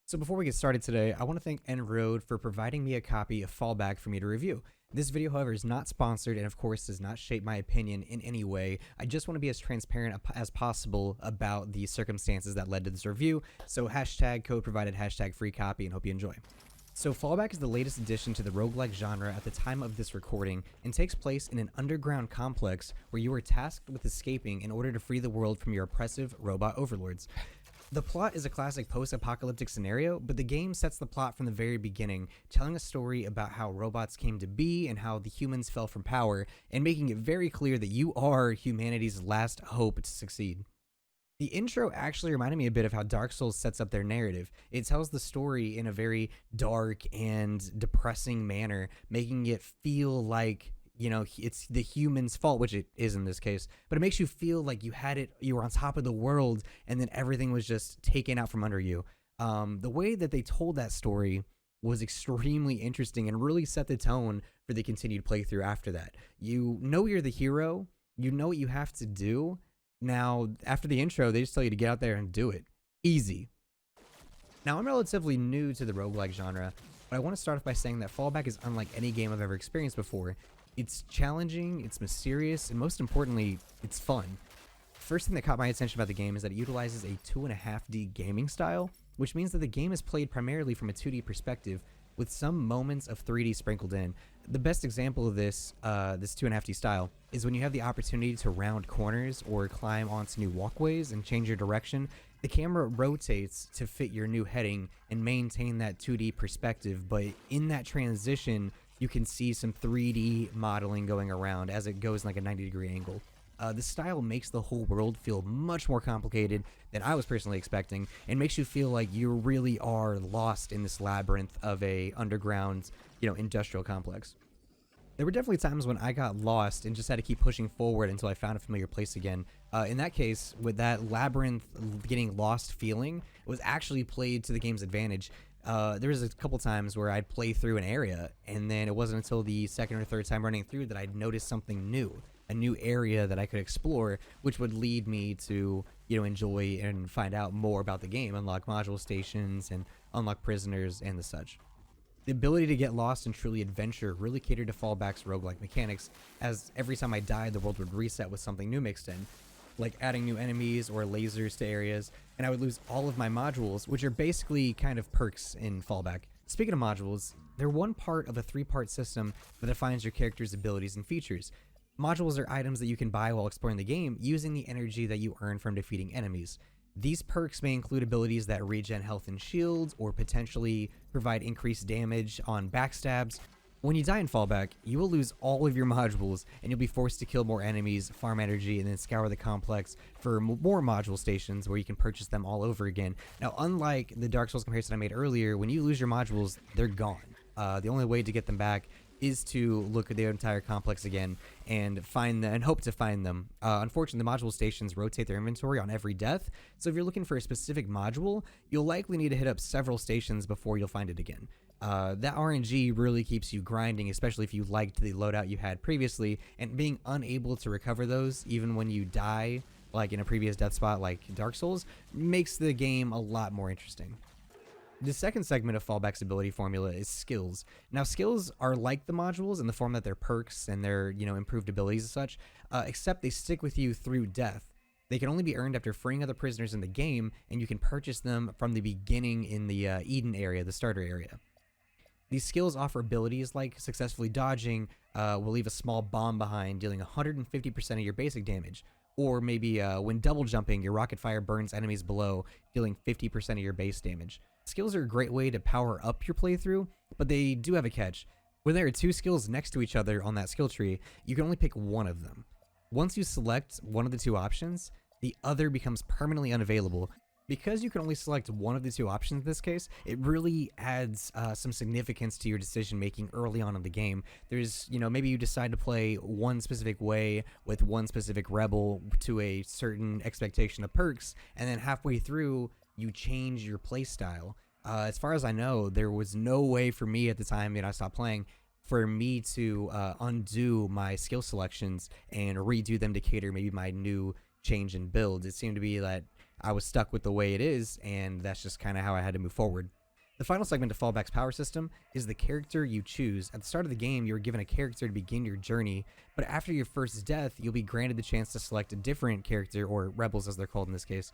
So before we get started today, I want to thank ENDROAD for providing me a copy of Fallback for me to review. This video, however, is not sponsored and of course does not shape my opinion in any way. I just want to be as transparent as possible about the circumstances that led to this review, so hashtag code provided, hashtag free copy, and hope you enjoy. So Fallback is the latest addition to the roguelike genre at the time of this recording and takes place in an underground complex where you are tasked with escaping in order to free the world from your oppressive robot overlords. The plot is a classic post-apocalyptic scenario, but the game sets the plot from the very beginning, telling a story about how robots came to be and how the humans fell from power, and making it very clear that you are humanity's last hope to succeed. The intro actually reminded me a bit of how Dark Souls sets up their narrative. It tells the story in a very dark and depressing manner, making it feel like, you know, it's the human's fault, which it is in this case, but it makes you feel like you were on top of the world and then everything was just taken out from under you. The way that they told that story was extremely interesting and really set the tone for the continued playthrough after that. You know you're the hero, you know what you have to do. Now, after the intro, they just tell you to get out there and do it. Easy. Now, I'm relatively new to the roguelike genre, but I want to start off by saying that Fallback is unlike any game I've ever experienced before. It's challenging, it's mysterious, and most importantly, it's fun. First thing that caught my attention about the game is that it utilizes a 2.5D gaming style, which means that the game is played primarily from a 2D perspective, with some moments of 3D sprinkled in. The best example of this 2.5D style is when you have the opportunity to round corners or climb onto new walkways and change your direction. The camera rotates to fit your new heading and maintain that 2D perspective, but in that transition, you can see some 3D modeling going around as it goes in like a 90-degree angle. The style makes the whole world feel much more complicated than I was personally expecting, and makes you feel like you really are lost in this labyrinth of a underground, industrial complex. There were definitely times when I got lost and just had to keep pushing forward until I found a familiar place again. In that case, with that labyrinth getting lost feeling, it was actually played to the game's advantage. There was a couple times where I'd play through an area, and then it wasn't until the second or third time running through that I'd noticed something new, a new area that I could explore, which would lead me to, enjoy and find out more about the game, unlock module stations, and unlock prisoners and the such. The ability to get lost and truly adventure really catered to Fallback's roguelike mechanics, as every time I died, the world would reset with something new mixed in, like adding new enemies or lasers to areas, and I would lose all of my modules, which are basically kind of perks in Fallback. Speaking of modules, they're one part of a 3-part system that defines your character's abilities and features. Modules are items that you can buy while exploring the game using the energy that you earn from defeating enemies. These perks may include abilities that regen health and shields, or potentially provide increased damage on backstabs. When you die in Fallback, you will lose all of your modules, and you'll be forced to kill more enemies, farm energy, and then scour the complex for more module stations where you can purchase them all over again. Now, unlike the Dark Souls comparison I made earlier, when you lose your modules, they're gone. The only way to get them back is to look at the entire complex again and find them and hope to find them. Unfortunately, the module stations rotate their inventory on every death, so if you're looking for a specific module, you'll likely need to hit up several stations before you'll find it again. That RNG really keeps you grinding, especially if you liked the loadout you had previously, and being unable to recover those even when you die, like in a previous death spot like Dark Souls, makes the game a lot more interesting. The second segment of Fallback's ability formula is skills. Now, skills are like the modules in the form that they're perks and they're, improved abilities and such, except they stick with you through death. They can only be earned after freeing other prisoners in the game, and you can purchase them from the beginning in the Eden area, the starter area. These skills offer abilities like successfully dodging will leave a small bomb behind, dealing 150% of your basic damage. Or maybe when double jumping, your rocket fire burns enemies below, dealing 50% of your base damage. Skills are a great way to power up your playthrough, but they do have a catch. When there are 2 skills next to each other on that skill tree, you can only pick one of them. Once you select one of the 2 options, the other becomes permanently unavailable. Because you can only select one of the 2 options in this case, it really adds some significance to your decision making early on in the game. There's, maybe you decide to play one specific way with one specific rebel to a certain expectation of perks, and then halfway through, you change your playstyle. As far as I know, there was no way for me at the time I stopped playing for me to undo my skill selections and redo them to cater maybe my new change in build. It seemed to be that I was stuck with the way it is, and that's just kind of how I had to move forward. The final segment of Fallback's power system is the character you choose. At the start of the game, you are given a character to begin your journey, but after your first death, you'll be granted the chance to select a different character, or rebels as they're called in this case,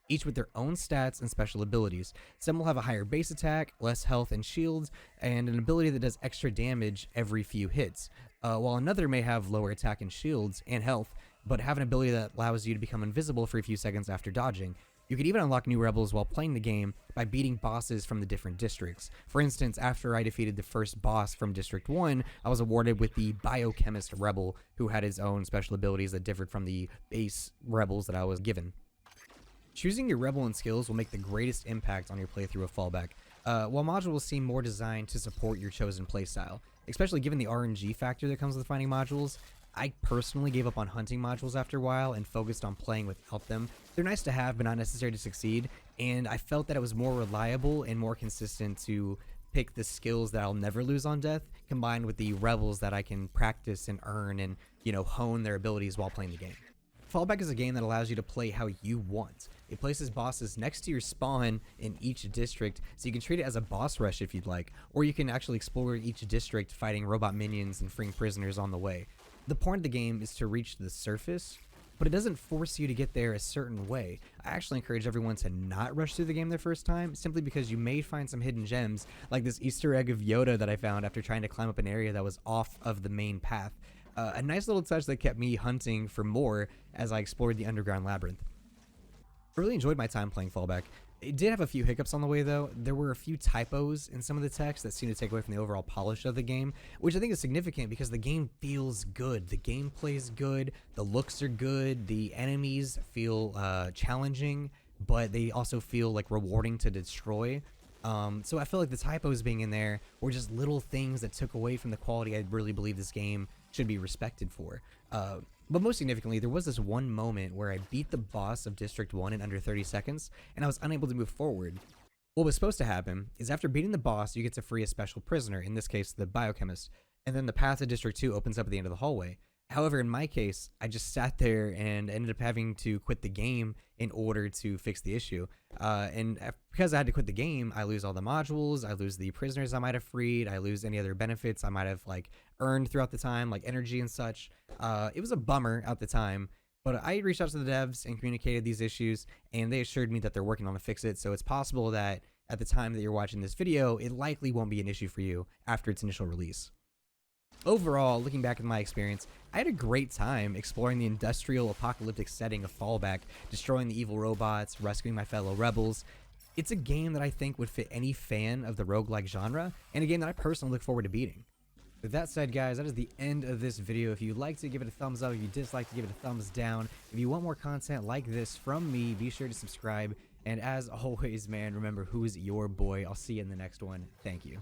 each with their own stats and special abilities. Some will have a higher base attack, less health and shields, and an ability that does extra damage every few hits, while another may have lower attack and shields and health, but have an ability that allows you to become invisible for a few seconds after dodging. You can even unlock new rebels while playing the game by beating bosses from the different districts. For instance, after I defeated the first boss from District 1, I was awarded with the Biochemist Rebel, who had his own special abilities that differed from the base rebels that I was given. Choosing your rebel and skills will make the greatest impact on your playthrough of Fallback, while modules seem more designed to support your chosen playstyle. Especially given the RNG factor that comes with finding modules, I personally gave up on hunting modules after a while and focused on playing without them. They're nice to have, but not necessary to succeed, and I felt that it was more reliable and more consistent to pick the skills that I'll never lose on death, combined with the rebels that I can practice and earn and, hone their abilities while playing the game. Fallback is a game that allows you to play how you want. It places bosses next to your spawn in each district, so you can treat it as a boss rush if you'd like, or you can actually explore each district fighting robot minions and freeing prisoners on the way. The point of the game is to reach the surface, but it doesn't force you to get there a certain way. I actually encourage everyone to not rush through the game their first time, simply because you may find some hidden gems, like this Easter egg of Yoda that I found after trying to climb up an area that was off of the main path. A nice little touch that kept me hunting for more as I explored the underground labyrinth. I really enjoyed my time playing Fallback. It did have a few hiccups on the way though. There were a few typos in some of the text that seemed to take away from the overall polish of the game, which I think is significant because the game feels good. The gameplay is good, the looks are good, the enemies feel challenging, but they also feel like rewarding to destroy. So I feel like the typos being in there were just little things that took away from the quality I really believe this game should be respected for. But most significantly, there was this one moment where I beat the boss of District 1 in under 30 seconds, and I was unable to move forward. What was supposed to happen is after beating the boss, you get to free a special prisoner, in this case, the Biochemist, and then the path to District 2 opens up at the end of the hallway. However, in my case, I just sat there and ended up having to quit the game in order to fix the issue. And because I had to quit the game, I lose all the modules, I lose the prisoners I might have freed, I lose any other benefits I might have earned throughout the time, like energy and such. It was a bummer at the time, but I reached out to the devs and communicated these issues, and they assured me that they're working on to fix it. So it's possible that at the time that you're watching this video, it likely won't be an issue for you after its initial release. Overall, looking back at my experience, I had a great time exploring the industrial apocalyptic setting of Fallback, destroying the evil robots, rescuing my fellow rebels. It's a game that I think would fit any fan of the roguelike genre, and a game that I personally look forward to beating. With that said, guys, that is the end of this video. If you'd like to give it a thumbs up, if you dislike to give it a thumbs down. If you want more content like this from me, be sure to subscribe. And as always, man, remember, who's your boy? I'll see you in the next one. Thank you.